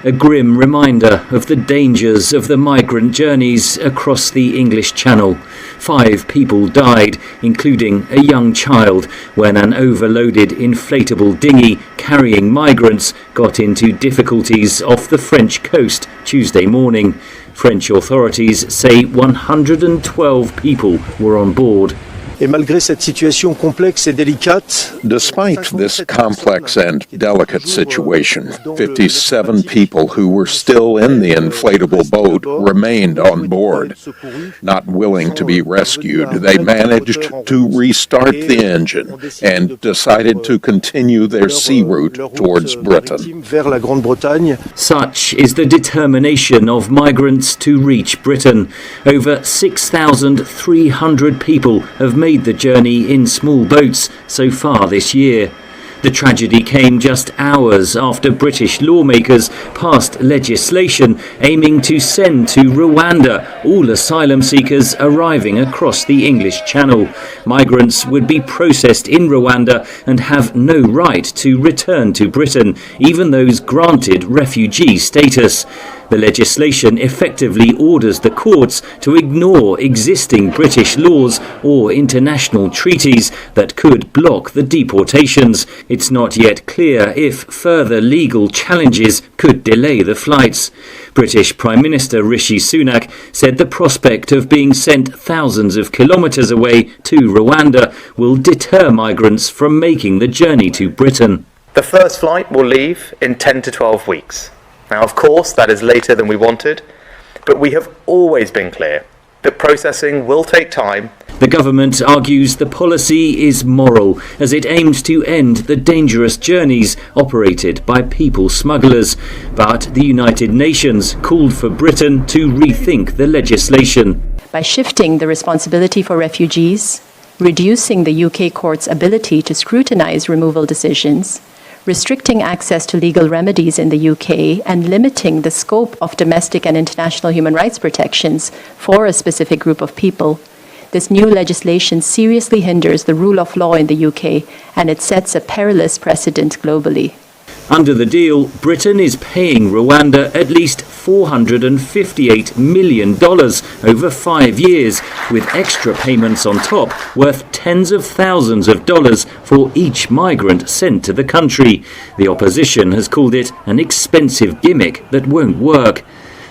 A grim reminder of the dangers of the migrant journeys across the English Channel. 5 people died, including a young child, when an overloaded inflatable dinghy carrying migrants got into difficulties off the French coast Tuesday morning. French authorities say 112 people were on board. Despite this complex and delicate situation, 57 people who were still in the inflatable boat remained on board. Not willing to be rescued, they managed to restart the engine and decided to continue their sea route towards Britain. Such is the determination of migrants to reach Britain. Over 6,300 people have made the journey in small boats so far this year. The tragedy came just hours after British lawmakers passed legislation aiming to send to Rwanda all asylum seekers arriving across the English Channel. Migrants would be processed in Rwanda and have no right to return to Britain, even those granted refugee status. The legislation effectively orders the courts to ignore existing British laws or international treaties that could block the deportations. It's not yet clear if further legal challenges could delay the flights. British Prime Minister Rishi Sunak said the prospect of being sent thousands of kilometres away to Rwanda will deter migrants from making the journey to Britain. The first flight will leave in 10 to 12 weeks. Now, of course, that is later than we wanted, but we have always been clear that processing will take time. The government argues the policy is moral, as it aims to end the dangerous journeys operated by people smugglers. But the United Nations called for Britain to rethink the legislation. By shifting the responsibility for refugees, reducing the UK court's ability to scrutinise removal decisions, restricting access to legal remedies in the UK, and limiting the scope of domestic and international human rights protections for a specific group of people, this new legislation seriously hinders the rule of law in the UK, and it sets a perilous precedent globally. Under the deal, Britain is paying Rwanda at least $458 million over 5 years, with extra payments on top worth tens of thousands of dollars for each migrant sent to the country. The opposition has called it an expensive gimmick that won't work.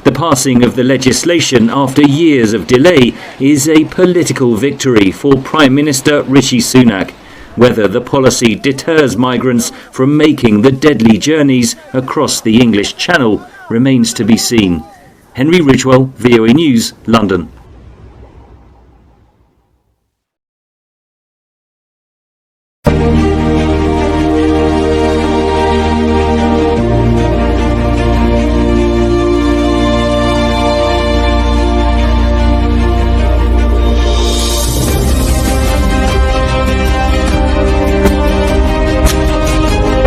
The passing of the legislation after years of delay is a political victory for Prime Minister Rishi Sunak. Whether the policy deters migrants from making the deadly journeys across the English Channel remains to be seen. Henry Ridgwell, VOA News, London.